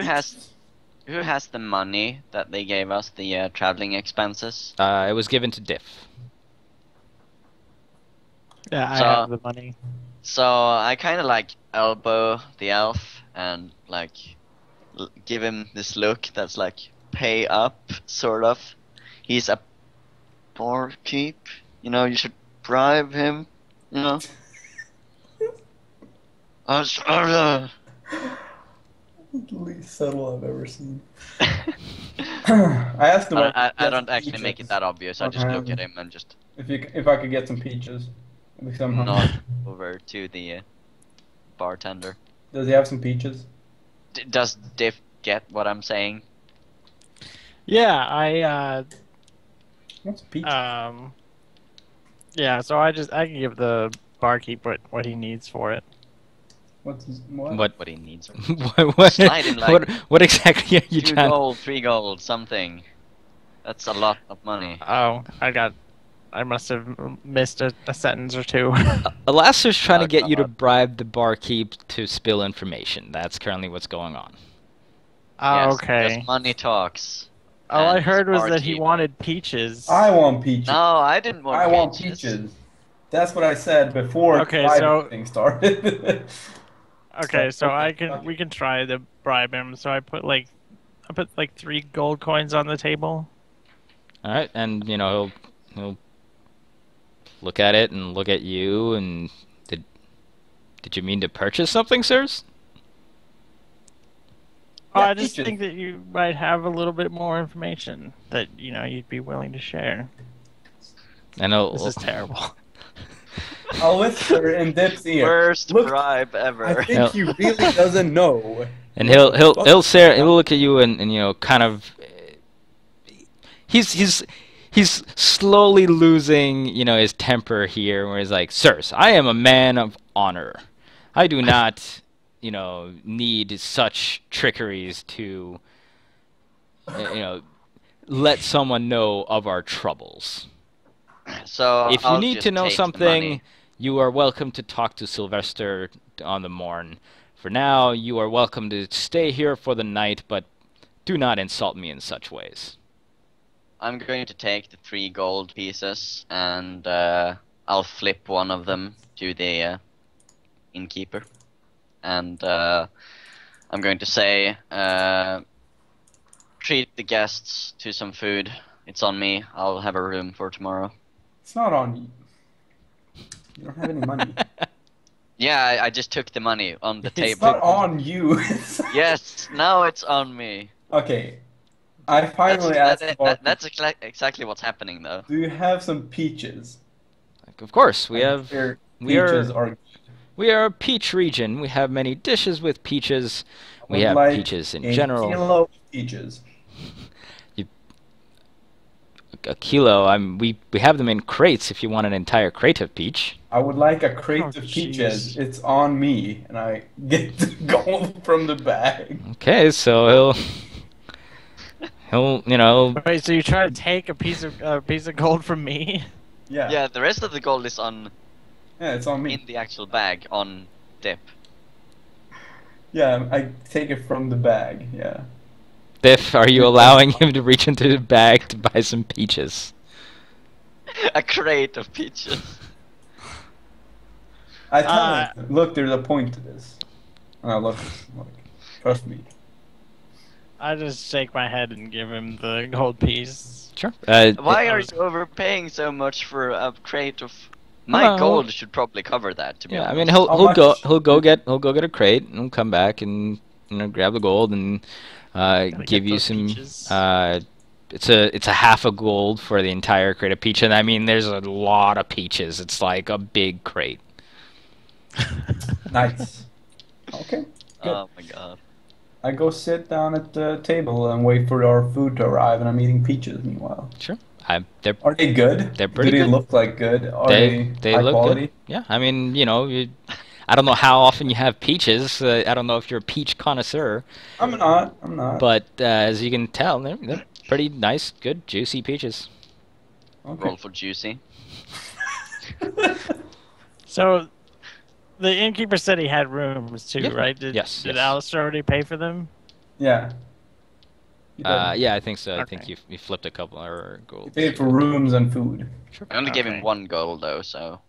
who has the money that they gave us, the traveling expenses? It was given to Diff. Yeah, I So have the money. so I kind of like elbow the elf and like give him this look that's like pay up, sort of. He's a barkeep, you know. You should bribe him, you know. The least subtle I've ever seen. I asked him. I don't actually make it that obvious. I just look at him and just If I could get some peaches, because I'm hungry. nod over to the bartender. Does he have some peaches? Does Diff get what I'm saying? Yeah, I What's peaches? yeah, so I can give the barkeep what he needs for it. What? What he needs. what, Slide in, like, what exactly are you 2 trying? gold, 3 gold, something. That's a lot of money. Oh, I must have missed a sentence or two. Alastair's trying to Oh, get you to God. bribe the barkeep to spill information. That's currently what's going on. Oh, Yes, okay. because money talks. All I and heard was that he barkeep. wanted peaches. I want peaches. No, I didn't want I want peaches. peaches. That's what I said before Okay, the so- thing started. Okay, so Okay, we can try to bribe him. So I put like 3 gold coins on the table. All right, and you know he'll look at it and look at you and did you mean to purchase something, sirs? Oh, Yeah, I just peaches. think that you might have a little bit more information that you'd be willing to share. And he'll, This is terrible. I'll whisper in Dip's ear. Worst Look, bribe ever. I think he really doesn't know. and he'll look at you and you know kind of he's slowly losing his temper here where he's like, sirs, I am a man of honor. I do not need such trickeries to let someone know of our troubles. So If you I'll need just to know take the something, money. you are welcome to talk to Sylvester on the morn. For now, you are welcome to stay here for the night, but do not insult me in such ways. I'm going to take the 3 gold pieces and I'll flip one of them to the innkeeper. And I'm going to say, treat the guests to some food. It's on me. I'll have a room for tomorrow. It's not on you. You don't have any money. Yeah, I just took the money on the It's table. not on you. Yes, now it's on me. Okay. I finally asked about, That's exactly what's happening, though. do you have some peaches? Of course, we I have. hear we are- peaches are. We are a peach region. We have many dishes with peaches. We would have like peaches in a general. kilo of peaches. A kilo. We have them in crates. If you want an entire crate of peach. I would like a crate Oh, of peaches. jeez. It's on me, and I get the gold from the bag. Okay, so he'll Wait, so you try to take a piece of gold from me? Yeah. Yeah, the rest of the gold is on Yeah, it's on me. in the actual bag on Dip. Yeah, I take it from the bag. Yeah. Biff, are you allowing him to reach into the bag to buy some peaches? A crate of peaches. I tell him, look, there's a point to this. And I look, trust me. I just shake my head and give him the gold piece. Sure. Why are you overpaying so much for a crate of? My Well, gold should probably cover that. To be Yeah, I honest. mean How he'll much? go get a crate and he'll come back and grab the gold and give get you those some. peaches. It's a half a gold for the entire crate of peach, and I mean there's a lot of peaches. It's like a big crate. Nice. Okay. Good. Oh my god. I go sit down at the table and wait for our food to arrive, and I'm eating peaches meanwhile. Sure. They're Are they good? They're pretty Do they good. look like good? Are they high look quality? good. Yeah, I mean I don't know how often you have peaches. I don't know if you're a peach connoisseur, I'm not. I'm not. but as you can tell, they're pretty nice, good, juicy peaches. Okay. Roll for juicy. So, the innkeeper said he had rooms too, Yeah. right? Did Yes, Did yes. Alistair already pay for them? Yeah. You did. Yeah, I think so. I think Okay. you flipped a couple or You gold. paid for rooms and food. I only gave him Okay. 1 gold though, so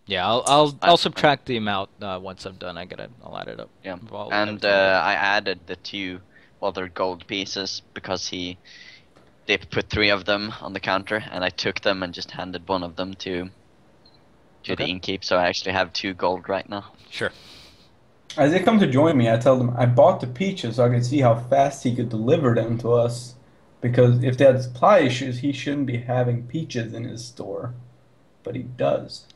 Yeah, it's I'll fine. subtract the amount once I'm done. I'll add it up. Yeah, Well, and everything together. I added the 2 other gold pieces because they put 3 of them on the counter, and I took them and just handed 1 of them to the Okay. innkeep. So I actually have 2 gold right now. Sure. As they come to join me, I tell them I bought the peaches so I could see how fast he could deliver them to us. Because if they had supply issues, he shouldn't be having peaches in his store. But he does.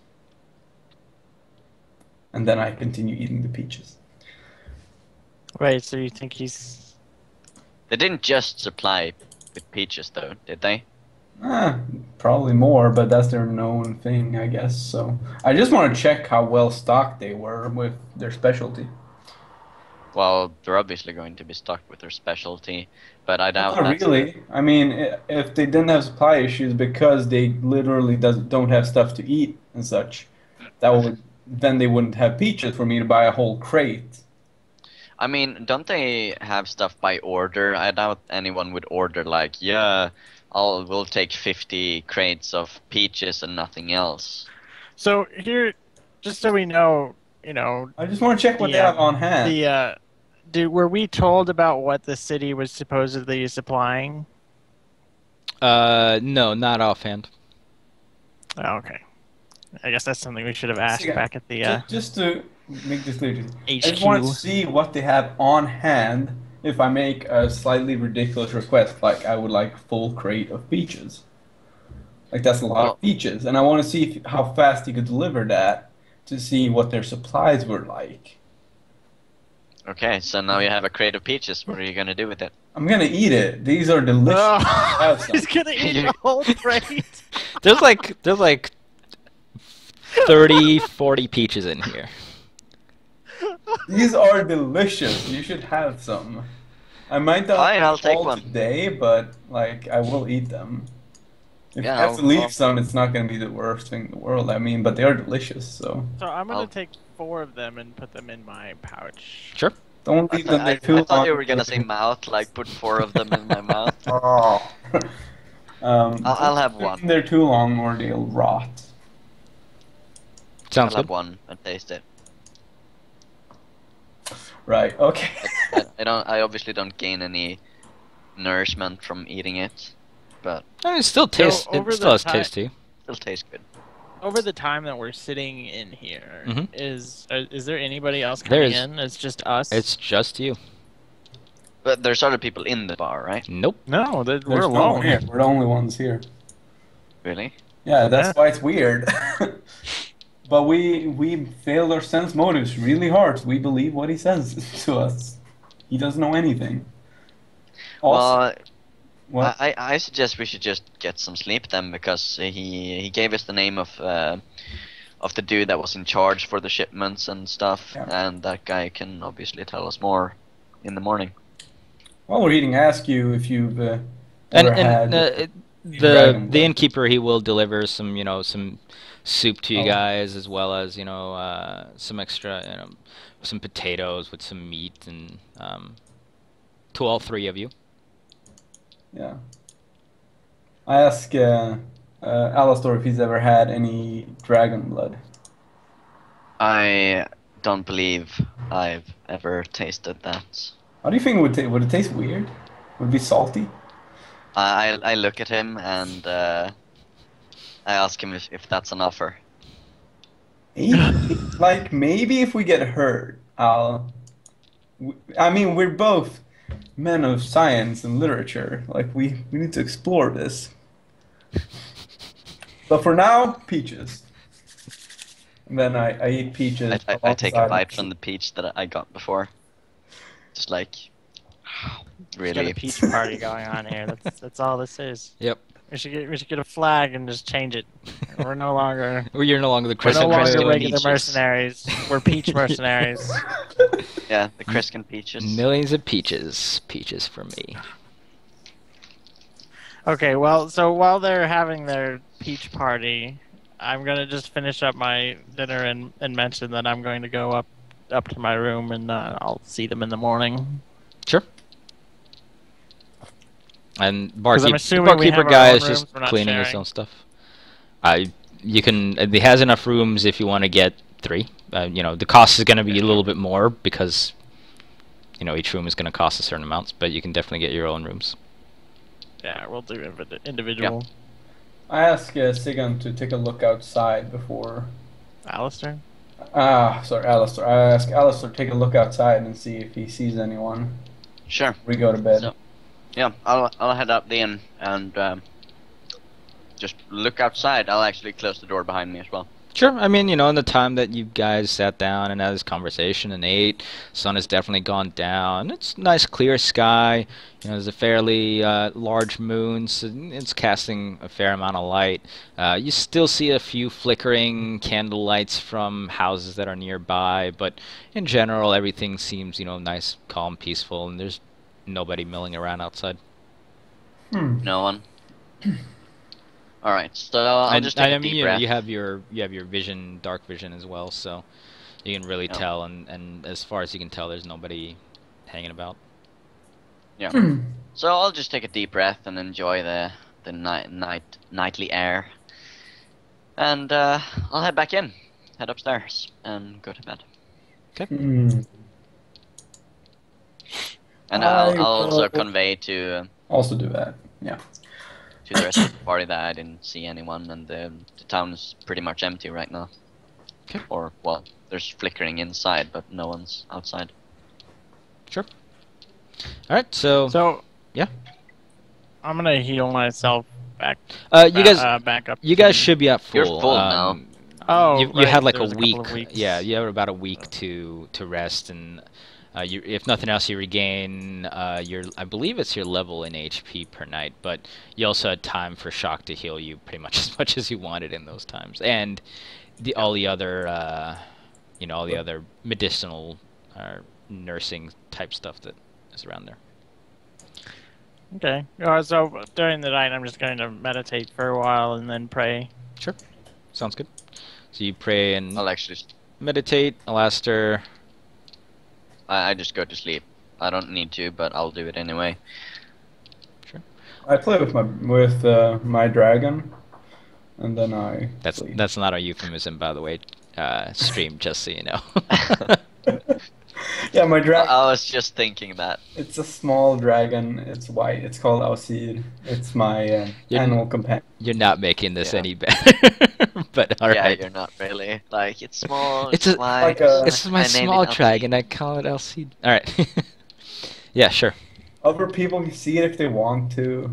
And then I continue eating the peaches. Wait, so you think he's? They didn't just supply with peaches though, did they? Probably more, but that's their known thing, I guess. So I just want to check how well stocked they were with their specialty. Well, they're obviously going to be stuck with their specialty, but I doubt Not that's really. I mean, if they didn't have supply issues because they literally don't have stuff to eat and such, that would then they wouldn't have peaches for me to buy a whole crate. I mean, don't they have stuff by order? I doubt anyone would order like, yeah, we'll take 50 crates of peaches and nothing else. So here, just so we know, I just want to check what they have on hand. were we told about what the city was supposedly supplying? No, not offhand. Oh, okay. I guess that's something we should have asked Yeah. back at the Just to make this clear, I just HQ. want to see what they have on hand if I make a slightly ridiculous request, like I would like a full crate of peaches. Like that's a lot Well- of peaches, and I want to see how fast he could deliver that to see what their supplies were like. Okay, so now you have a crate of peaches. What are you gonna do with it? I'm gonna eat it. These are delicious. Have Oh, some. he's gonna eat a whole crate. There's like 30, 40 peaches in here. These are delicious. You should have some. I might not Fine, I'll eat take all one. today, but like I will eat them. If Yeah, I have I'll- to leave I'll- some, it's not gonna be the worst thing in the world. I mean, but they are delicious, so So I'm gonna I'll- take 4 of them and put them in my pouch. Sure. don't I, leave them I, there I too long. thought you were gonna say mouth, like put 4 of them in my mouth. Oh. I'll have don't leave one. them there too long, or they'll rot. Sounds I'll have good. one and taste it. Right. Okay. I obviously don't gain any nourishment from eating it, but I mean, it still tastes. over It still the has ti- taste to you. it'll taste good. Over the time that we're sitting in here, Mhm. is there anybody else coming There's- in? It's just us. It's just you. But there's other people in the bar, right? Nope. no, There's we're no alone. one here. We're the only ones here. Really? Yeah, that's Yeah. why it's weird. But we failed our sense motives really hard. We believe what he says to us. He doesn't know anything. Also, Well, what? I suggest we should just get some sleep then, because he gave us the name of the dude that was in charge for the shipments and stuff, Yeah. and that guy can obviously tell us more in the morning. While we're eating, ask you if you've And ever had. dragon the blood. innkeeper, he will deliver some soup to you Oh. guys, as well as some extra some potatoes with some meat, and to all 3 of you. Yeah. I ask Alastor if he's ever had any dragon blood. I don't believe I've ever tasted that. How do you think it would taste? Would it taste weird? Would it be salty? I look at him and I ask him if that's an offer. Maybe, like maybe if we get hurt, I mean, we're both men of science and literature. Like we need to explore this. But for now, peaches. And then I eat peaches. I take a alongside- bite from the peach that I got before. Just like, We've got really. a peach party going on here. That's all this is. Yep. We should get a flag and just change it. We're no longer Well, you're no longer the we're no Crescent longer Crescent regular peaches. mercenaries. We're peach mercenaries. Yeah, the Criskin peaches. Millions of peaches. Peaches for me. Okay, well, so while they're having their peach party, I'm gonna just finish up my dinner and mention that I'm going to go up to my room and I'll see them in the morning. Sure. And I'm the assuming we barkeeper have our guy own is just rooms, we're not cleaning his sharing. own stuff. You can. He has enough rooms if you want to get 3. The cost is going to be a little bit more because each room is going to cost a certain amount, but you can definitely get your own rooms. Yeah, we'll do individual. I asked Sigan to take a look outside before. Alistair? Sorry, Alistair. I asked Alistair to take a look outside and see if he sees anyone. Sure. We go to bed. So, yeah, I'll head up then and just look outside. I'll actually close the door behind me as well. Sure. I mean, in the time that you guys sat down and had this conversation and ate, sun has definitely gone down. It's nice, clear sky. There's a fairly large moon, so it's casting a fair amount of light. You still see a few flickering candle lights from houses that are nearby, but in general, everything seems, nice, calm, peaceful, and there's nobody milling around outside. No one. All right, so I'll just take a deep breath. You have your vision, dark vision as well, so you can really tell. And as far as you can tell, there's nobody hanging about. Yeah. So I'll just take a deep breath and enjoy the nightly air, and I'll head back in, head upstairs, and go to bed. Okay. And I'll also convey to also do that. Yeah. To the rest of the party that I didn't see anyone, and the town is pretty much empty right now. Okay. Or, well, there's flickering inside, but no one's outside. Sure. Alright, so... Yeah? I'm gonna heal myself back. You guys... back up. You guys should be at full. You're full now. Oh, you had like there's a couple of week. weeks. Yeah, you have about a week to rest, and if nothing else, you regain I believe it's your level in HP per night, but you also had time for shock to heal you pretty much as much as you wanted in those times, and all the other all the other medicinal nursing type stuff that is around there. Okay. So during the night, I'm just going to meditate for a while and then pray. Sure. Sounds good. So you pray and I'll actually... meditate, Alastair. I just go to sleep. I don't need to, but I'll do it anyway. Sure. I play with my dragon, and then I sleep. That's not a euphemism, by the way. Stream, just so you know. Yeah, my dragon. I was just thinking that. It's a small dragon. It's white. It's called Alcide. It's my animal companion. You're not making this any better. But all right. Yeah, you're not really. Like, it's small, It's white. It's my small dragon. I call it Alcide. All right. Yeah, sure. Other people can see it if they want to.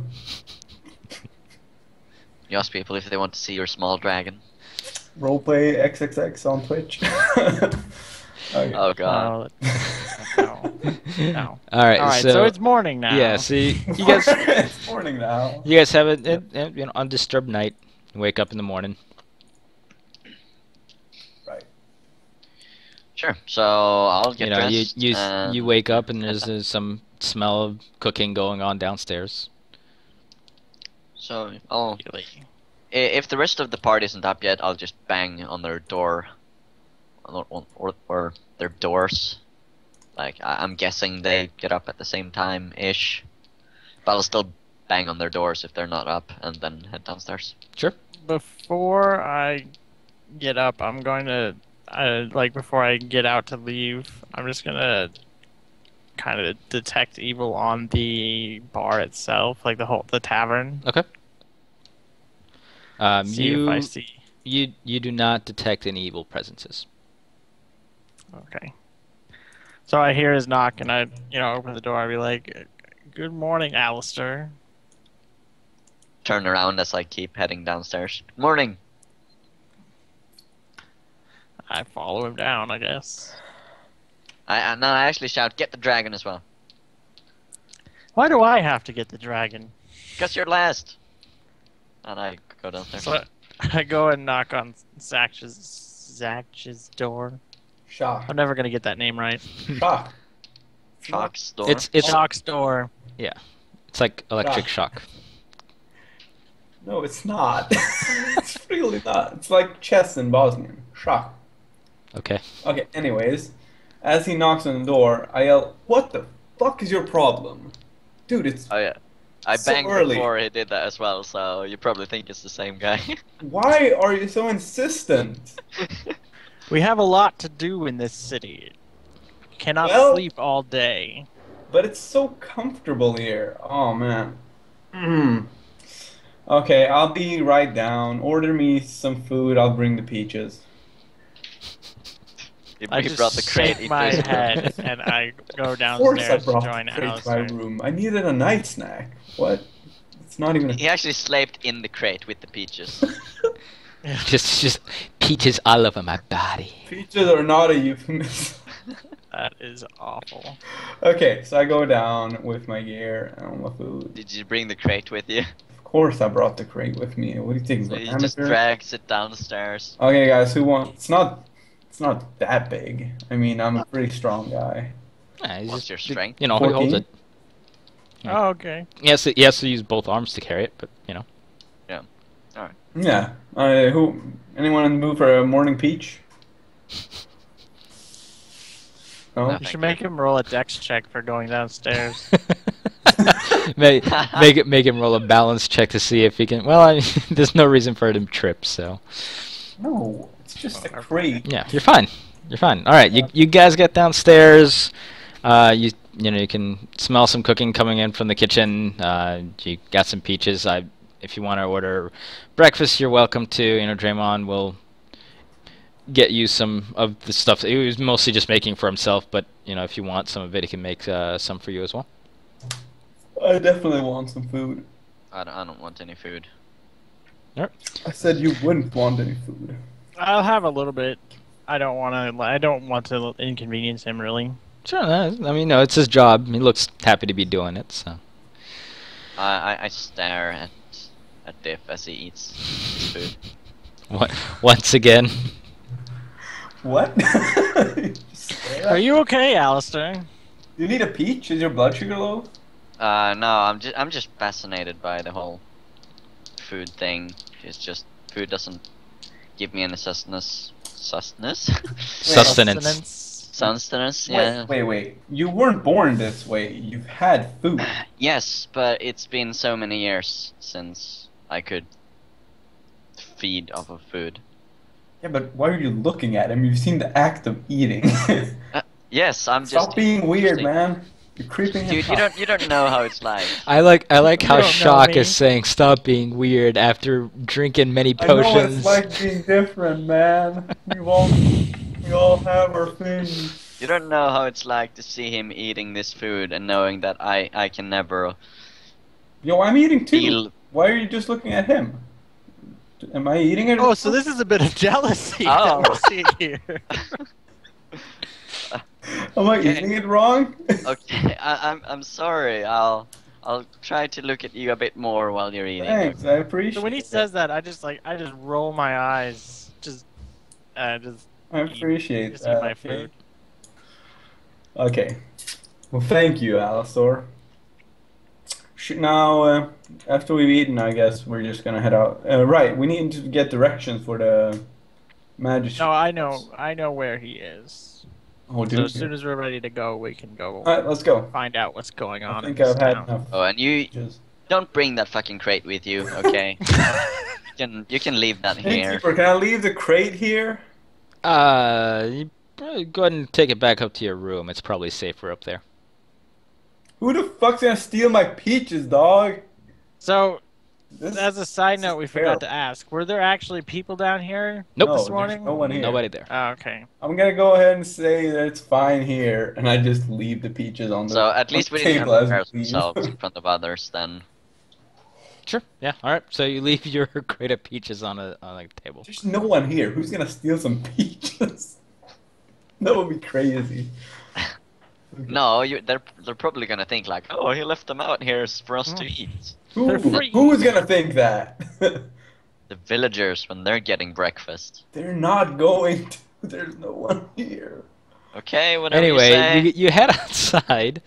You ask people if they want to see your small dragon. Roleplay XXX on Twitch. Okay. Oh god. No. All right. So it's morning now. Yeah. See, you guys. It's morning now. You guys have an undisturbed night. You wake up in the morning. Right. Sure. So I'll get dressed. You wake up and there's some smell of cooking going on downstairs. So if the rest of the party isn't up yet, I'll just bang on their door, or their doors. Like I'm guessing they get up at the same time ish, but I'll still bang on their doors if they're not up, and then head downstairs. Sure. Before I get up, I'm going to before I get out to leave, I'm just gonna kind of detect evil on the bar itself, like the tavern. Okay. See if I see. You do not detect any evil presences. Okay. So I hear his knock, and I open the door. I'd be like, "Good morning, Alistair." Turn around as I keep heading downstairs. Morning. I follow him down, I guess. I actually shout, "Get the dragon as well." Why do I have to get the dragon? Because you're last. And I go downstairs. So I go and knock on Zach's door. Shock. I'm never gonna get that name right. Shock. Shock's door. It's Shock's door. Yeah. It's like electric shock. No, it's not. It's really not. It's like chess in Bosnian. Shock. Okay. Okay, anyways, as he knocks on the door, I yell, "What the fuck is your problem? Dude, it's Oh yeah. I So banged early. before he did that as well, so you probably think it's the same guy. Why are you so insistent? We have a lot to do in this city. Cannot Well- sleep all day. But it's so comfortable here. Oh man. Okay, I'll be right down. Order me some food. I'll bring the peaches. I He just brought the crate shake into my his room. head and I go Of course, I downstairs to brought join the crate to my Alistair. room. I needed a night snack. What? It's not even. He actually slept in the crate with the peaches. Just peaches all over my body. Peaches are not a euphemism. That is awful. Okay, so I go down with my gear and all my food. Did you bring the crate with you? Of course, I brought the crate with me. What do you think? So I'm he an just amateur? drags it down the stairs. Okay, guys, who wants? It's not that big. I mean, I'm a pretty strong guy. Yeah, he's What's just, your strength? You know, he holds 14? it. Yeah. Oh, okay. He has to use both arms to carry it, but you know. Yeah. Who? Anyone in the mood for a morning peach? No. No. You should make him roll a dex check for going downstairs. make him roll a balance check to see if he can. Well, there's no reason for him to trip, so No, it's just a crate. yeah, you're fine. You're fine. All right, you guys get downstairs. You know you can smell some cooking coming in from the kitchen. You got some peaches. If you want to order breakfast, you're welcome to. You know, Draymond will get you some of the stuff. He was mostly just making for himself, but you know, if you want some of it, he can make some for you as well. I definitely want some food. I don't want any food. I said you wouldn't want any food. I'll have a little bit. I don't want to inconvenience him really. Sure. I mean, no, it's his job. He looks happy to be doing it. So. I stare at Diff as he eats his food. What? Once again. What? Are you okay, Alistair? You need a peach? Is your blood sugar low? No, I'm just fascinated by the whole food thing. It's just food doesn't give me any sustenance. Sustenance? Sustenance, yeah. Wait. You weren't born this way. You've had food. Yes, but it's been so many years since I could feed off of food. Yeah, but why are you looking at him? You've seen the act of eating. Yes, I'm just. Stop being weird, interesting. man. You're creeping him Dude, out. you don't know how it's like. I like how don't know Shock me. is saying stop being weird after drinking many I know what potions. it's like being different, man. We all have our things. You don't know how it's like to see him eating this food and knowing that I can never Yo, I'm eating too. feel. Why are you just looking at him? Am I eating it? Oh, so this is a bit of jealousy Oh. that we're seeing here. Am I Okay. eating it wrong? Okay, I'm sorry. I'll try to look at you a bit more while you're eating. Thanks, I appreciate So when he it. says that, I just roll my eyes, just I appreciate eat that. my okay? food. Okay. Well, thank you, Alistor. Now, after we've eaten, I guess we're just gonna head out. Right, we need to get directions for the magistrate. No, I know where he is. Oh, So dude. as soon as we're ready to go, we can go Alright, let's go. find out what's going I on think in this I've had town. enough. Oh, and you Just... don't bring that fucking crate with you, okay? you can leave that here. Innkeeper, can I leave the crate here? You probably go ahead and take it back up to your room. It's probably safer up there. Who the fuck's gonna steal my peaches, dog? So, This as a side note, we is forgot to terrible. ask: were there actually people down here Nope. No, this there's morning? no one here. Nobody there. Oh, okay. I'm gonna go ahead and say that it's fine here, and I just leave the peaches on the So at least we didn't table as embarrass we leave. ourselves in front of others then. Sure. Yeah. All right. So you leave your crate of peaches on a table. There's no one here. Who's gonna steal some peaches? That would be crazy. No, they're probably gonna think like, oh, he left them out here for us to eat. They're free. Who's gonna think that? The villagers when they're getting breakfast. They're not going to. There's no one here. Okay, whatever you Anyway, say. you head outside,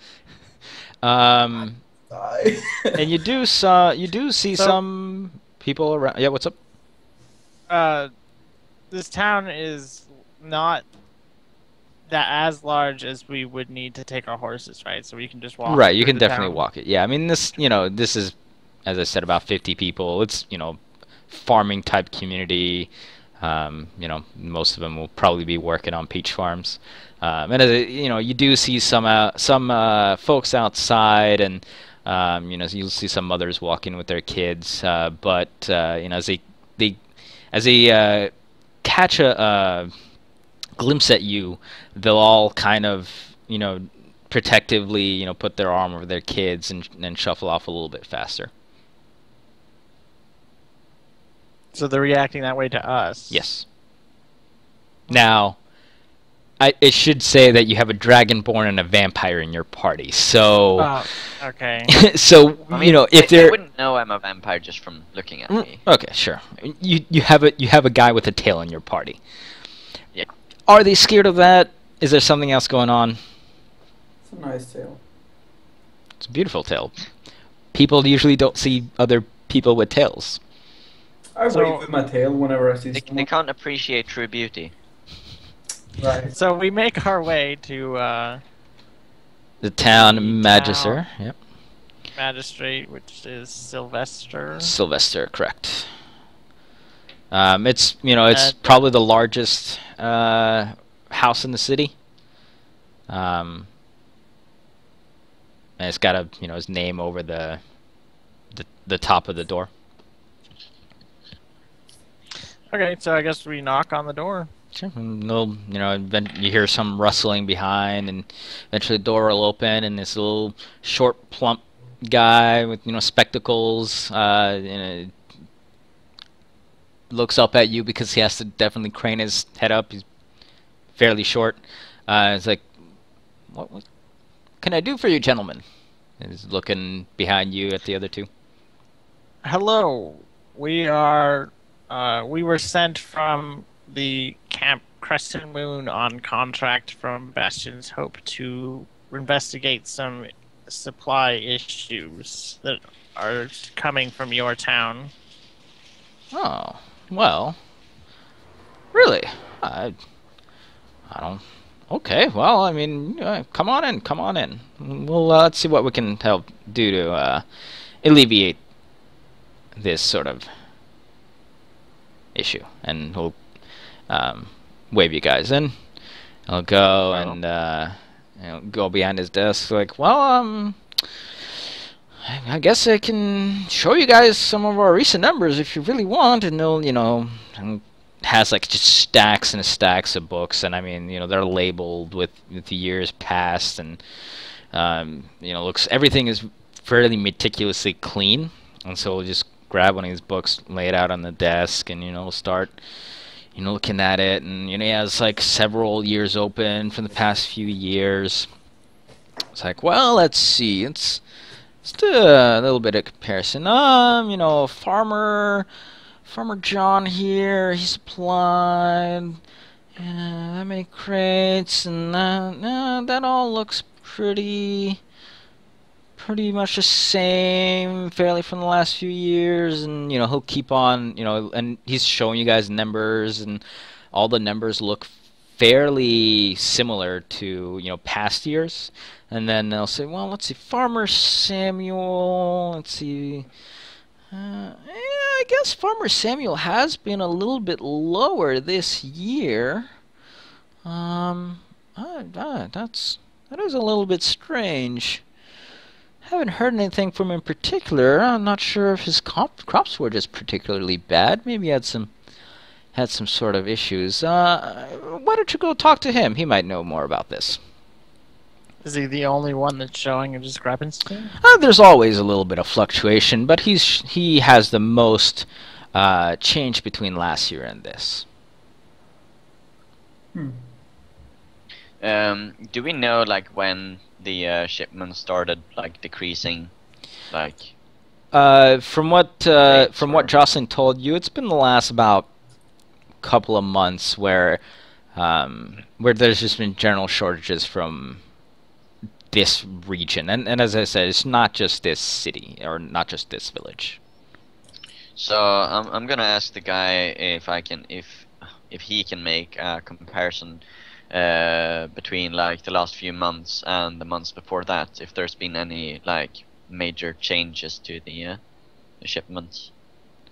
and Die. you do see So- some people around. Yeah. What's up? This town is not as large as we would need to take our horses, right? So we can just walk. Right, you through can the definitely town. walk it. Yeah, I mean this, this is, as I said, about 50 people. It's, farming type community. Most of them will probably be working on peach farms. And as you do see some folks outside, and you'll see some mothers walking with their kids. But as they catch a glimpse at you, they'll all kind of, protectively, put their arm over their kids and shuffle off a little bit faster. So they're reacting that way to us. Yes. Now, it should say that you have a dragonborn and a vampire in your party. So, Oh, okay. so I mean, if they they're wouldn't know I'm a vampire just from looking at me. okay, sure. You have a guy with a tail in your party. Yeah. Are they scared of that? Is there something else going on? It's a nice tail. It's a beautiful tail. People usually don't see other people with tails. I So- wave with my tail whenever I see They someone. can't appreciate true beauty. Right. So we make our way to The town The magister. Yep. magistrate, which is Sylvester. Sylvester, correct. It's And- probably the largest house in the city. And it's got his name over the top of the door. Okay, so I guess we knock on the door. Sure. And you hear some rustling behind, and eventually the door will open, and this little short, plump guy with spectacles, looks up at you because he has to definitely crane his head up. He's fairly short. It's like, what can I do for you, gentlemen? And he's looking behind you at the other two. Hello, we were sent from the Camp Crescent Moon on contract from Bastion's Hope to investigate some supply issues that are coming from your town. Oh, well, really? I don't. Okay, well, I mean, come on in. Well, let's see what we can help do to alleviate this sort of issue. And we'll wave you guys in. I'll go and go behind his desk like, well, I guess I can show you guys some of our recent numbers if you really want. And they'll, and has like just stacks and stacks of books, and I mean, they're labeled with the years past, and everything is fairly meticulously clean. And so we'll just grab one of these books, lay it out on the desk, and we'll start looking at it. And he has like several years open for the past few years. It's like, well, let's see, let's do a little bit of comparison. Farmer John here, he supplied that many crates, and that all looks pretty much the same, fairly from the last few years. And he'll keep on, and he's showing you guys numbers, and all the numbers look fairly similar to past years. And then they'll say, well, let's see, Farmer Samuel, let's see. I guess Farmer Samuel has been a little bit lower this year. That is a little bit strange. Haven't heard anything from him in particular. I'm not sure if his crops were just particularly bad. Maybe he had some sort of issues. Why don't you go talk to him? He might know more about this. Is he the only one that's showing a discrepancy? There's always a little bit of fluctuation, but he has the most change between last year and this. Do we know like when the shipment started like decreasing, like? From what Jocelyn told you, it's been the last about couple of months where there's just been general shortages from this region, and as I said, it's not just this city or not just this village. So I'm gonna ask the guy if he can make a comparison between like the last few months and the months before that, if there's been any like major changes to the shipments,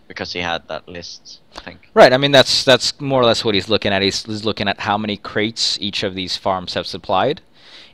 because he had that list, I think. Right. I mean, that's more or less what he's looking at. He's looking at how many crates each of these farms have supplied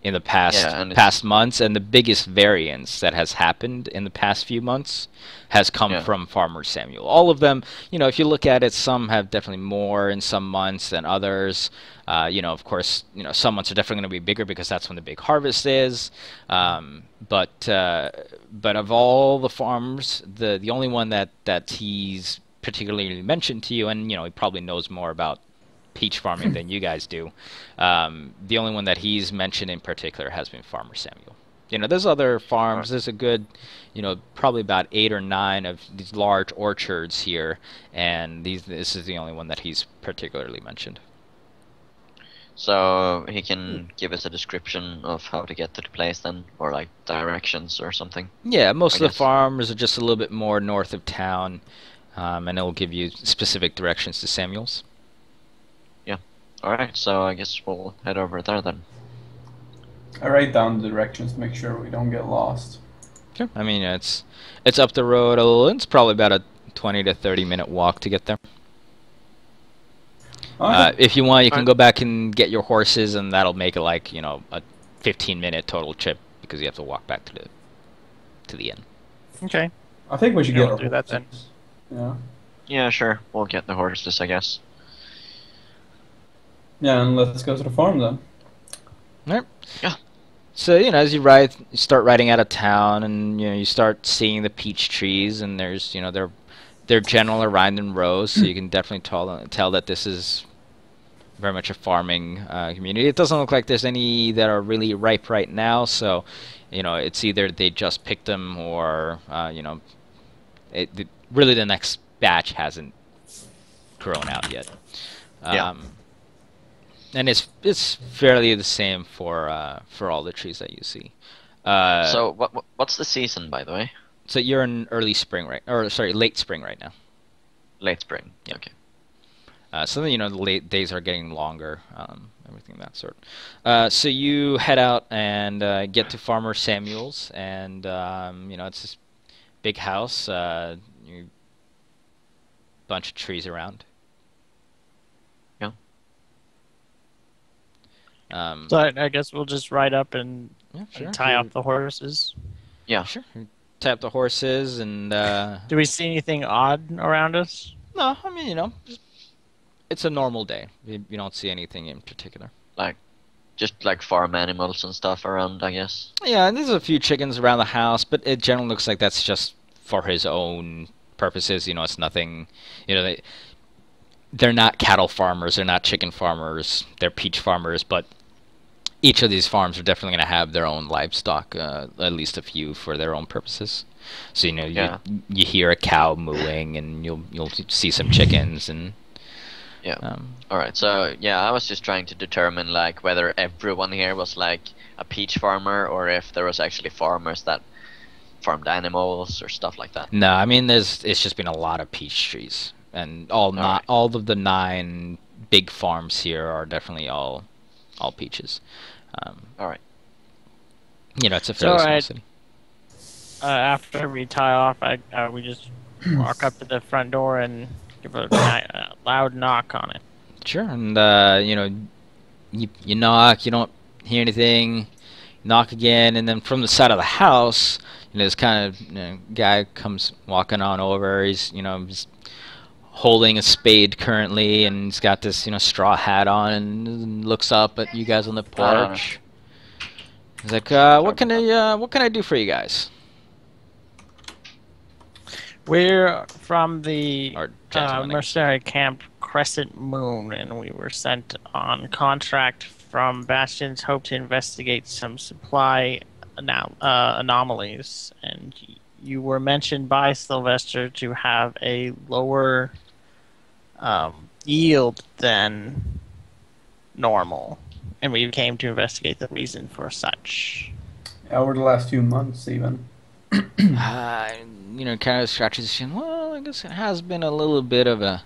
in the past months, and the biggest variance that has happened in the past few months has come from Farmer Samuel. All of them, if you look at it, some have definitely more in some months than others. Of course, some months are definitely going to be bigger because that's when the big harvest is. But of all the farms, the only one that he's particularly mentioned to you, and he probably knows more about peach farming than you guys do. The only one that he's mentioned in particular has been Farmer Samuel. There's other farms. There's a good, probably about 8 or 9 of these large orchards here, and this is the only one that he's particularly mentioned. So he can give us a description of how to get to the place then, or like directions or something. Yeah, most of the farms are just a little bit more north of town, and it will give you specific directions to Samuel's. Yeah. All right. So I guess we'll head over there then. I write down the directions to make sure we don't get lost. Sure. I mean, it's up the road a little. It's probably about a 20 to 30-minute walk to get there. If you want, you can go back and get your horses, and that'll make it like a 15-minute total trip because you have to walk back to the inn. Okay. I think we should we'll do that then. Yeah. Yeah, sure. We'll get the horses, I guess. Yeah, and let's go to the farm then. All right. Yeah. So as you start riding out of town, and you start seeing the peach trees, and there's they're generally lined in rows, so you can definitely tell that this is very much a farming community. It doesn't look like there's any that are really ripe right now, so it's either they just picked them or really the next batch hasn't grown out yet. And it's fairly the same for all the trees that you see. So what's the season, by the way? So you're in early spring, right? Or sorry, late spring right now. Late spring. Yeah. Okay. So then, the late days are getting longer, everything of that sort. So you head out and get to Farmer Samuel's, and it's this big house, bunch of trees around. Yeah. So I guess we'll just ride up and tie up the horses. Yeah. Sure. Tie up the horses and. Do we see anything odd around us? No, I mean it's a normal day. You don't see anything in particular. Just like farm animals and stuff around, I guess. Yeah, and there's a few chickens around the house, but it generally looks like that's just for his own purposes. It's nothing. They're not cattle farmers. They're not chicken farmers. They're peach farmers, but each of these farms are definitely going to have their own livestock, at least a few for their own purposes. So you hear a cow mooing, and you'll see some chickens and. Yeah. All right. So I was just trying to determine like whether everyone here was like a peach farmer, or if there was actually farmers that farmed animals or stuff like that. No, I mean it's just been a lot of peach trees, and all of the 9 big farms here are definitely all peaches. All right. It's a fairly small city. After we tie off, we just walk up to the front door and give a loud knock on it. Sure, and you knock, you don't hear anything, knock again, and then from the side of the house, this kind of guy comes walking on over. He's he's holding a spade currently, and he's got this straw hat on, and looks up at you guys on the porch. He's like, what can I do for you guys? We're from the gentleman, mercenary camp Crescent Moon, and we were sent on contract from Bastion's Hope to investigate some supply anomalies. And you were mentioned by Sylvester to have a lower yield than normal, and we came to investigate the reason for such. Over the last few months, even. Kind of scratches his chin. Well, I guess it has been a little bit of a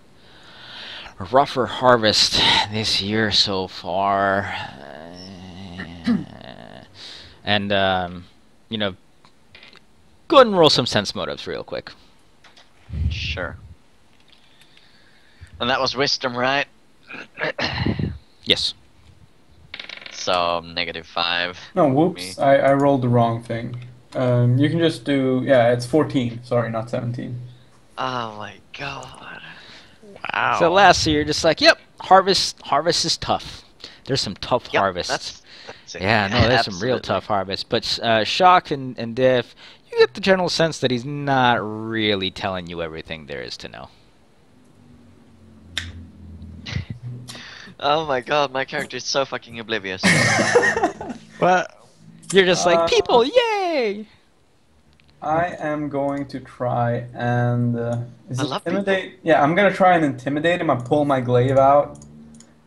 rougher harvest this year so far. And, you know, go ahead and roll some sense motives real quick. Sure. And that was wisdom, right? Yes. So -5. No, whoops. I rolled the wrong thing. You can just do, yeah, it's 14. Sorry, not 17. Oh my god. Wow. So last year, just like, yep, harvest is tough. There's some tough Yep, harvests. that's it. Yeah, no, there's some real Absolutely. tough harvests. But Shock and Diff, you get the general sense that he's not really telling you everything there is to know. Oh my god, my character is so fucking oblivious. But You're just like, people, yay! I am going to try and is I it love intimidate? Yeah, I'm gonna try and intimidate him. I pull my glaive out.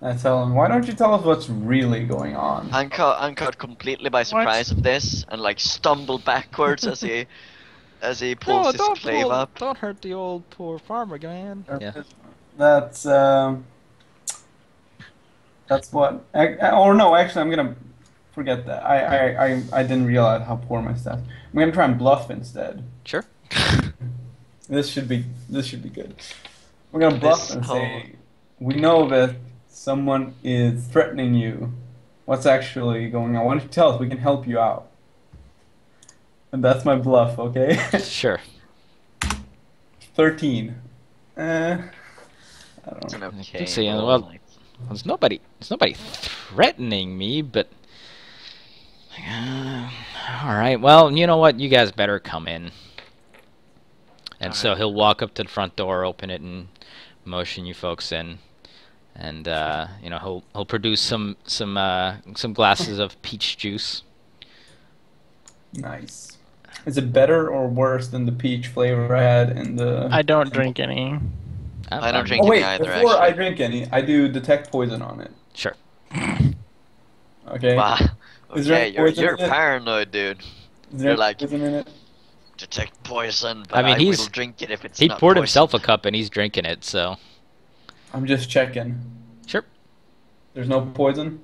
And I tell him, "Why don't you tell us what's really going on?" I'm caught completely by surprise of this and like stumble backwards as he pulls his glaive up. Don't hurt the old poor farmer, man. Yeah. That's what. Or no, actually, I'm gonna forget that. I didn't realize how poor my stats. I'm gonna try and bluff instead. Sure. This should be good. We're gonna bluff This and whole- say, "We know that someone is threatening you. What's actually going on? Why don't you tell us? We can help you out." And that's my bluff, okay? Sure. 13. I don't It's know. an okay. Let's see, roll, well- like- There's nobody threatening me, but all right. Well, you know what? You guys better come in. And so he'll walk up to the front door, open it, and motion you folks in. And you know, he'll produce some glasses of peach juice. Nice. Is it better or worse than the peach flavor I had in the... I don't drink any. I don't drink Oh wait, any either, before I actually. drink any, I do detect poison on it. Sure. Okay? Wow. Is there Okay, any poison you're in it? paranoid, dude. Is there you're like- poison in it? Detect poison, but I mean, I he's- will drink it if it's He not poured poison. himself a cup and he's drinking it, so I'm just checking. sure. There's no poison?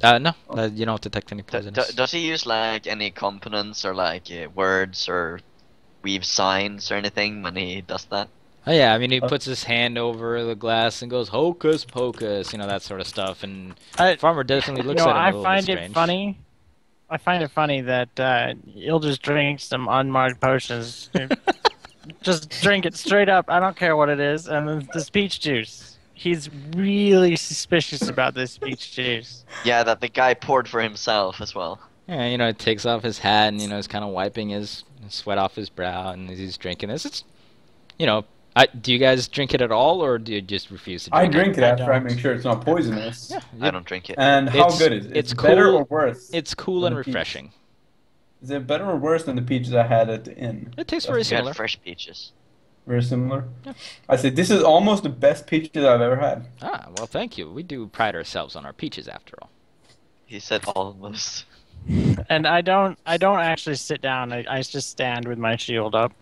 No, you don't detect any D- poison. does he use like any components or like words or weave signs or anything when he does that? Oh yeah, I mean he puts his hand over the glass and goes hocus pocus, you know, that sort of stuff. And I, Farmer definitely looks you know, at him a I little find bit it strange. funny. I find it funny that you'll just drink some unmarked potions. Just drink it straight up. I don't care what it is. And then this peach juice. He's really suspicious about this peach juice. Yeah, that the guy poured for himself as well. Yeah, you know, he takes off his hat and, you know, he's kind of wiping his sweat off his brow and he's drinking this. It's, you know, do you guys drink it at all or do you just refuse to I drink drink it I after I don't. make sure it's not poisonous. it? I don't drink it. And how It's- good is it? it's better cool- or worse? It's cool than and the peach. refreshing. Is it better or worse than the peaches I had at the inn? It tastes very You similar. had fresh peaches. Very similar? Yeah. I say this is almost the best peaches I've ever had. Ah, well, thank you. We do pride ourselves on our peaches after all. He said almost. And I don't actually sit down. I just stand with my shield up.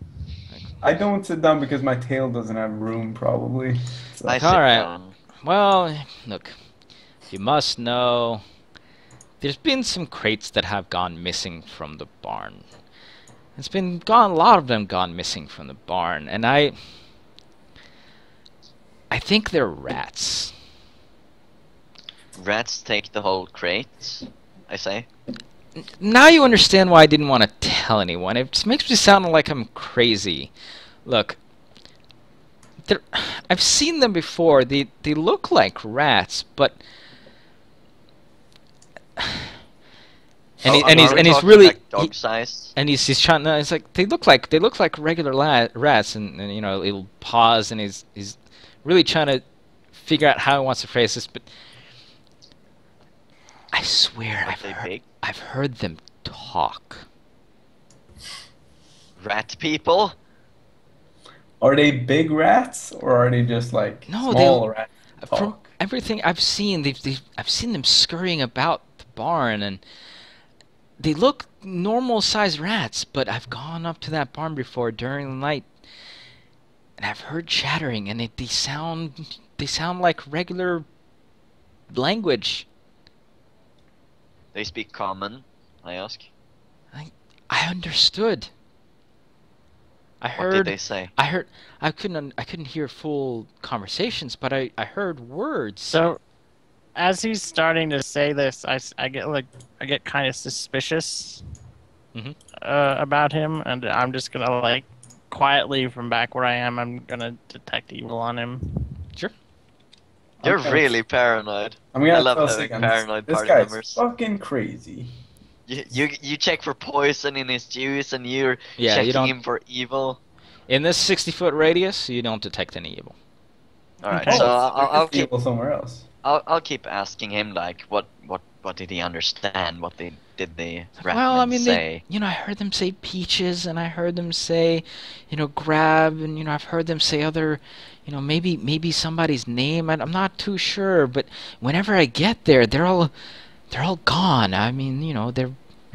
I don't sit down because my tail doesn't have room, probably. So. I sit Alright. down. Well, look, you must know there's been some crates that have gone missing from the barn. A lot of them gone missing from the barn, and I think they're rats. Rats take the whole crate, I say. Now you understand why I didn't want to tell anyone. It just makes me sound like I'm crazy. Look, I've seen them before. They look like rats, but and Are we he's talking, really like, dog size. and he's trying. No, it's like they look like regular rats, and you know he'll pause and he's really trying to figure out how he wants to phrase this, but I swear Are they big? I've heard them talk. Rat people? Are they big rats or are they just like No, small rats? From Talk. everything I've seen, I've seen them scurrying about the barn, and they look normal-sized rats. But I've gone up to that barn before during the night, and I've heard chattering, and they sound they sound like regular language. They speak common, I ask. I understood. I What did they heard. say? I heard. I couldn't hear full conversations, but I heard words. So, as he's starting to say this, I get kind of suspicious Mhm. about him, and I'm just gonna like quietly from back where I am, I'm gonna detect evil on him. Sure. You're Okay. really paranoid. I'm I gonna love tell having Sigans, paranoid this party guy's members. fucking crazy. You check for poison in his juice, and you're Yeah, you checking don't. him for evil. In this 60-foot radius, you don't detect any evil. All right, Okay. so There's I'll keep evil somewhere else. I'll keep asking him like what did he understand? What did the rat Well, I men mean, say? I heard them say peaches, and I heard them say, grab, and I've heard them say other, maybe somebody's name. I'm not too sure, but whenever I get there, they're all gone. I mean,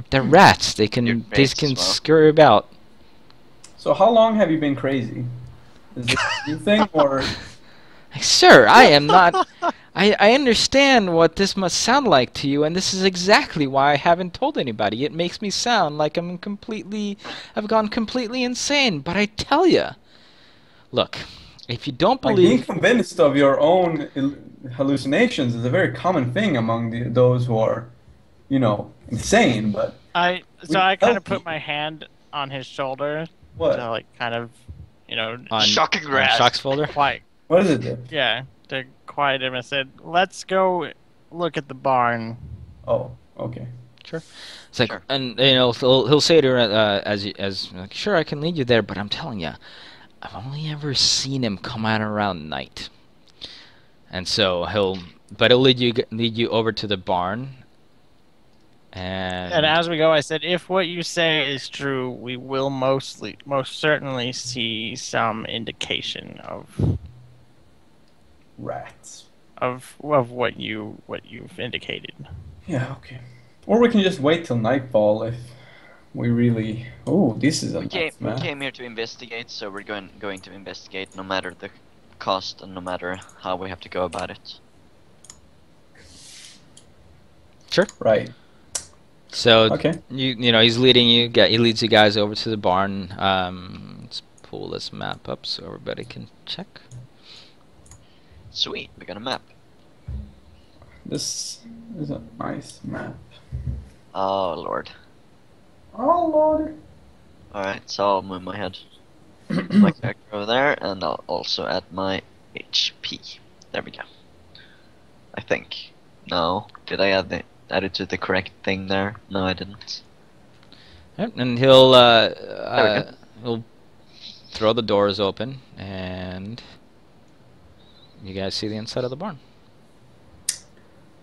they're rats. They Your can face as well. scurry about. So how long have you been crazy? Is it a new thing or Like, sir, I am not. I understand what this must sound like to you, and this is exactly why I haven't told anybody. It makes me sound like I've gone completely insane. But I tell you, look, if you don't like being believe, convinced of your own hallucinations is a very common thing among those who are, insane. But I We kind help of put you. my hand on his shoulder what? to like kind of, on Shocking on rat. Shock's folder, quiet. What is it? Do? Yeah, to quiet him. I said, "Let's go look at the barn." Oh, okay. it's like, Sure. and he'll say to her as like, sure, I can lead you there, but I'm telling you, I've only ever seen him come out around night, and so he'll lead you over to the barn, And as we go, I said, "If what you say is true, we will most certainly see some indication Rats. of what you've indicated." Yeah, okay. Or we can just wait till nightfall if we really. Oh, this is a We nice map. came here to investigate, so we're going to investigate no matter the cost and no matter how we have to go about it. Right. so Okay. he's leading you. He leads you guys over to the barn. Let's pull this map up so everybody can check. Sweet, we got a map. This is a nice map. Oh lord. Oh lord. Alright, so I'll move my head. My character over there, and I'll also add my HP. There we go. I think. No, did I add it to the correct thing there? No, I didn't. Yep, and he'll we he'll throw the doors open, and you guys see the inside of the barn.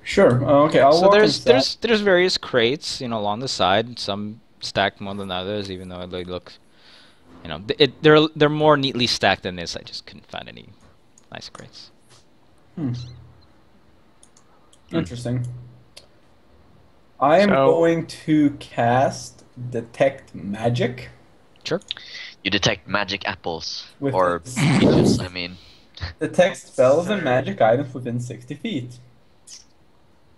Sure. Okay, I'll So walk there's inside. there's various crates, along the side. Some stacked more than others, even though they look, they're more neatly stacked than this. I just couldn't find any nice crates. Interesting. I am So- going to cast Detect Magic Sure. You detect magic apples. with Or this- peaches, I mean. detect spells and magic items within 60 feet.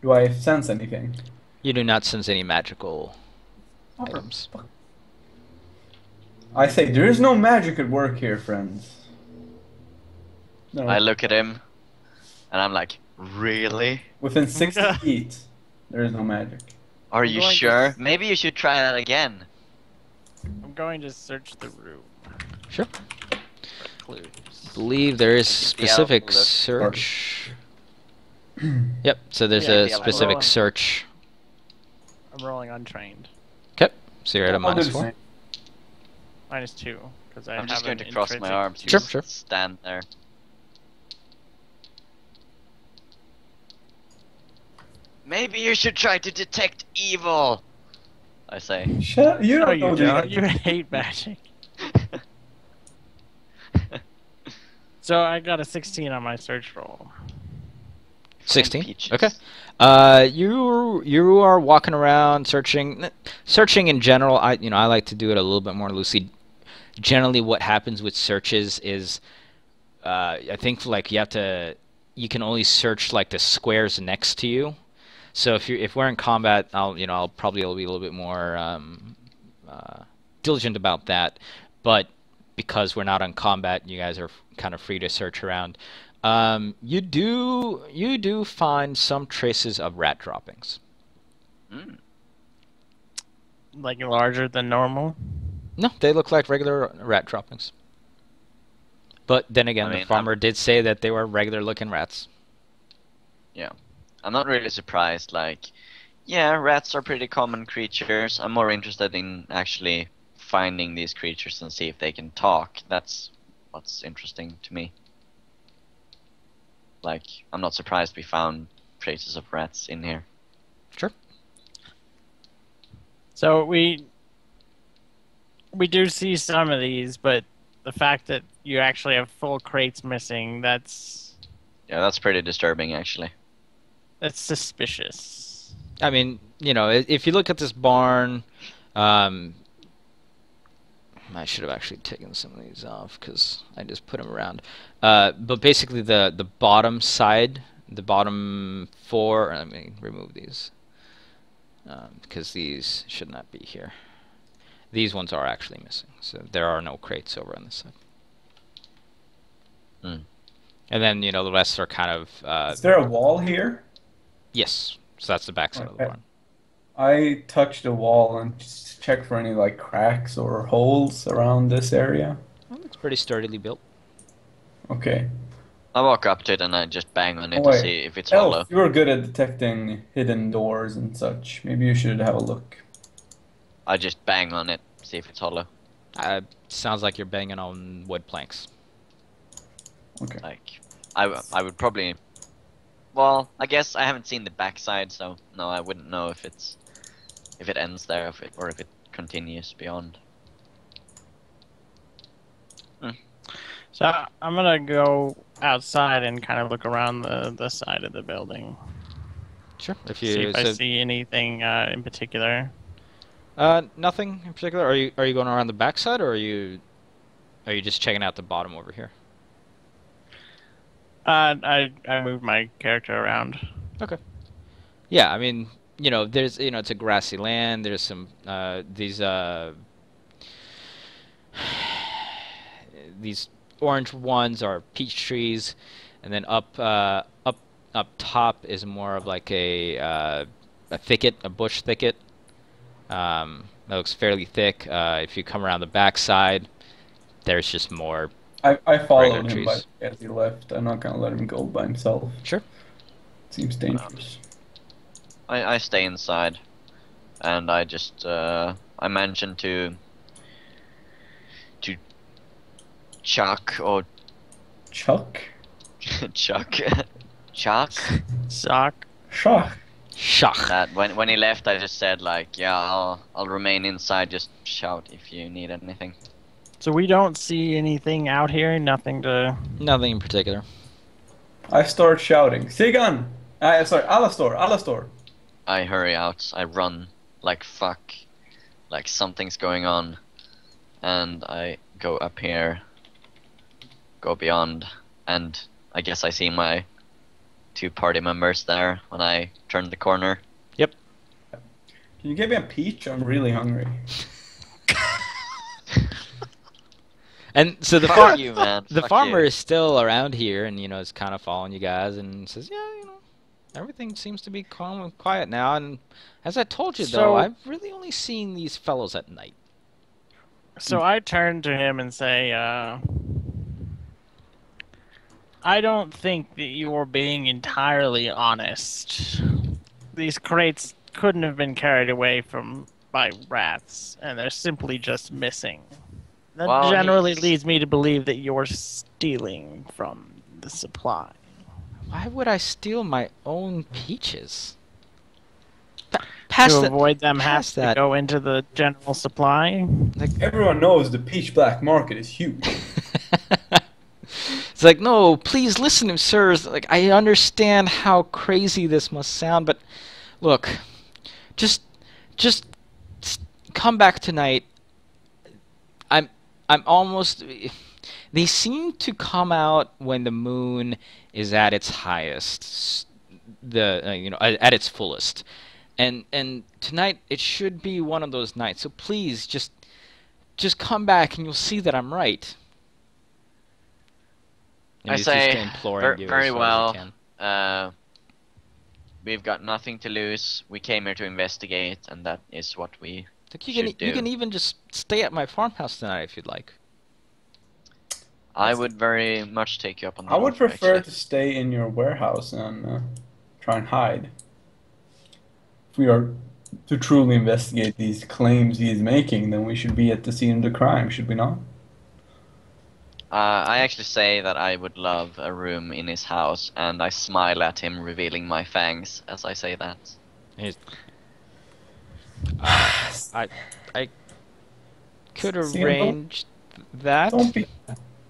Do I sense anything? You do not sense any magical Oh, for items. fuck. I say there is no magic at work here, friends. No. I look at him, and I'm like, really? Within 60 feet, there is no magic. Are I'm you going to sure? s- Maybe you should try that again. I'm going to search the room Sure. for clues. Believe there is The elf specific will look- search. Yep. So there's Yeah, a the elf will specific look. search. I'm rolling untrained. Okay. So you're at a I'll do minus the 4. same. -2 because I I'm just have going an to cross my intrinsic arms. two. Sure, and sure. Stand there. Maybe you should try to detect evil. I say. Shut. You No, don't you know don't. the. You hate magic. So I got a 16 on my search roll. 16. peaches. Okay. You are walking around searching in general. I like to do it a little bit more loosely. Generally, what happens with searches is, I think like you have to you can only search like the squares next to you. So if we're in combat, I'll probably be a little bit more diligent about that. But because we're not on combat, you guys are kind of free to search around. You do find some traces of rat droppings. Mm. Like larger than normal. No, they look like regular rat droppings. But then again, I the mean, farmer did say that they were regular-looking rats. Yeah. I'm not really surprised. Like, yeah, rats are pretty common creatures. I'm more interested in actually finding these creatures and see if they can talk. That's what's interesting to me. Like, I'm not surprised we found traces of rats in here. Sure. So we do see some of these, but the fact that you actually have full crates missing, that's Yeah, that's pretty disturbing, actually. suspicious. I mean, if you look at this barn, I should have actually taken some of these off because I just put them around. But basically, the bottom side, the bottom four. Let me remove these because these should not be here. These ones are actually missing, so there are no crates over on this side. Hmm. And then the rest are kind of. Is there a wall here? Yes, so that's the back side of the Okay. barn. I touched the wall and just checked for any like cracks or holes around this area. Well, it's pretty sturdily built. Okay. I walk up to it and I just bang on it Oh, to wait. see if it's hollow. Elf, you're good at detecting hidden doors and such. Maybe you should have a look. I just bang on it, see if it's hollow. Sounds like you're banging on wood planks. Okay. Like, I would probably. Well, I guess I haven't seen the backside, so no, I wouldn't know if it ends there, or if it continues beyond. So I'm gonna go outside and kind of look around the side of the building. Sure. If See you if I see anything in particular. nothing in particular. Are you going around the backside, or are you just checking out the bottom over here? I moved my character around. Okay. Yeah, I mean, there's it's a grassy land. There's some these orange ones are peach trees, and then up top is more of like a thicket, a bush thicket. That looks fairly thick. If you come around the backside, there's just more. I followed Regular him trees. as he left. I'm not gonna let him go by himself. Sure. Seems dangerous. I stay inside, and I just I mentioned to Chuck or Chuck? Chuck Chuck Sock. Shock. Shach. that when he left, I just said like, yeah, I'll remain inside. Just shout if you need anything. So we don't see anything out here. Nothing to. Nothing in particular. I start shouting, Sigan! Sorry, Alastor! I hurry out. I run like fuck, like something's going on, and I go up here, go beyond, and I guess I see my two party members there when I turn the corner. Yep. Can you give me a peach? I'm really hungry. And so the Fuck you, man. the Fuck farmer you. is still around here, and is kind of following you guys, and says, "Yeah, everything seems to be calm and quiet now." And as I told you, though, So- I've really only seen these fellows at night. So I turn to him and say, I don't think that you're being entirely honest. These crates couldn't have been carried away by rats, and they're simply just missing. That Well, generally he's- leads me to believe that you're stealing from the supply. Why would I steal my own peaches? Pass to that. avoid them past having that. to go into the general supply. Everyone knows the peach black market is huge. It's like, no, please listen, sirs. Like, I understand how crazy this must sound, but look, just come back tonight. I'm almost. They seem to come out when the moon is at its highest, at its fullest. And tonight it should be one of those nights. So please just come back and you'll see that I'm right. I He's say just imploring you very as far well. as he can. We've got nothing to lose. We came here to investigate, and that is what we Like should do. you can even just stay at my farmhouse tonight if you'd like. I would very much take you up on that I would offer, prefer actually. to stay in your warehouse and try and hide. If we are to truly investigate these claims he is making, then we should be at the scene of the crime, should we not? I actually say that I would love a room in his house, and I smile at him, revealing my fangs as I say that. He's- I could See, arrange that.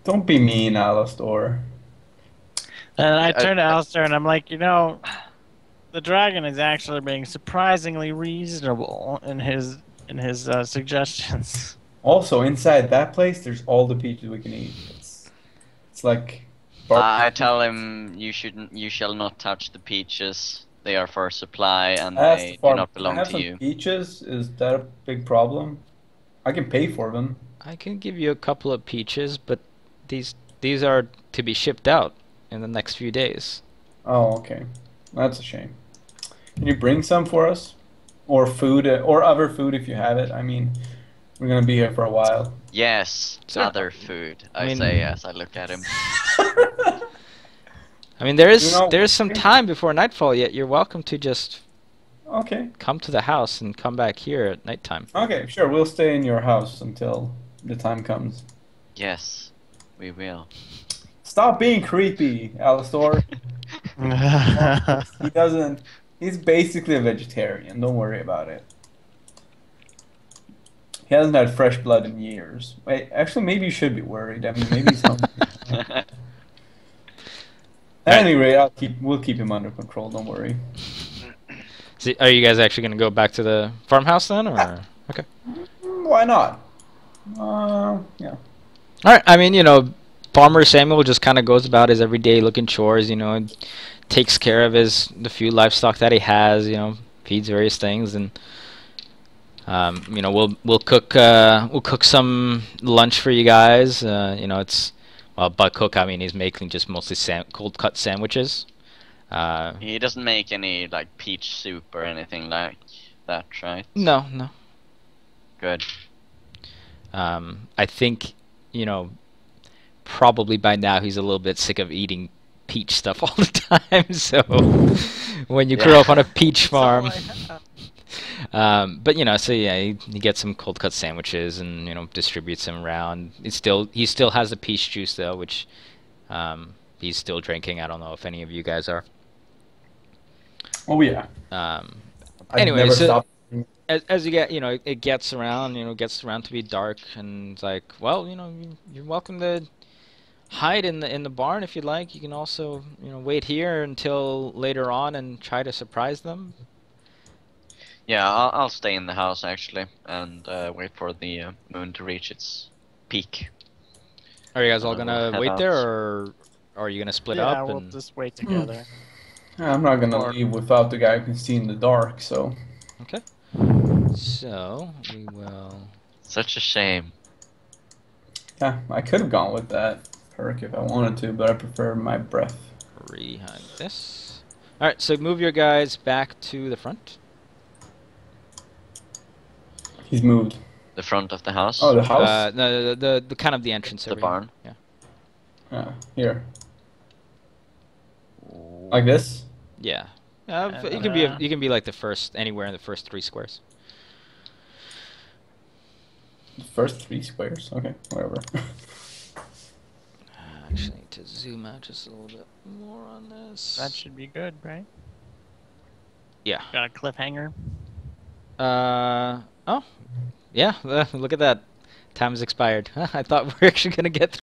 Don't be mean, Alastor. And I I- turn to Alistair and I'm like, the dragon is actually being surprisingly reasonable in his suggestions. Also, inside that place, there's all the peaches we can eat. It's like. I tell him you shall not touch the peaches. They are for supply, and I asked they the do farm, not "Can I belong have to some you. peaches? Is that a big problem? I can pay for them. I can give you a couple of peaches, but these are to be shipped out in the next few days. Oh, okay. That's a shame. Can you bring some for us? Or food, or other food if you have it. I mean, we're gonna be here for a while. Yes, Sir. other food. I mean- say as I look at him. I mean, there's You know- there's some time before nightfall yet. You're welcome to just Okay. come to the house and come back here at nighttime. Okay, sure. We'll stay in your house until the time comes. Yes, we will. Stop being creepy, Alastor. He doesn't. He's basically a vegetarian. Don't worry about it. He hasn't had fresh blood in years. Wait, actually, maybe you should be worried. I mean, maybe he's hungry. Anyway, we'll keep him under control. Don't worry. So, are you guys actually gonna go back to the farmhouse then, or okay? Why not? Yeah. All right. I mean, Farmer Samuel just kind of goes about his everyday looking chores. Takes care of the few livestock that he has. Feeds various things, and we'll cook some lunch for you guys. It's by cook I mean he's making just mostly cold cut sandwiches. He doesn't make any like peach soup or anything like that, right? No. Good. I think probably by now he's a little bit sick of eating peach stuff all the time. So when you grow up on a peach farm. So yeah, he gets some cold cut sandwiches and distributes them around. He still has the peach juice though, which he's still drinking. I don't know if any of you guys are. Oh yeah. I've I've never so stopped. as you get, it gets around, gets around to be dark, and it's like, well, you're welcome to hide in the barn if you'd like. You can also, wait here until later on and try to surprise them. Yeah, I'll stay in the house actually, and wait for the moon to reach its peak. Are you guys all We'll gonna head wait out. there, or are you gonna split Yeah, up? we'll And just wait together. I'm not gonna Or- leave without the guy who can see in the dark. So so we will. Such a shame. yeah, I could have gone with that perk if I wanted to, but I prefer my breath. Behind this. All right, so move your guys back to the front. He's moved. The front of the house. Oh, the house. No, the kind of the entrance. The area. barn. Yeah. Here, like this. Yeah. And, You can be like the first anywhere in the first 3 squares. The first 3 squares. Okay, whatever. I actually need to zoom out just a little bit more on this. That should be good, right? Yeah. Got a cliffhanger. Oh. Yeah. Look at that. Time has expired. I thought we were actually gonna get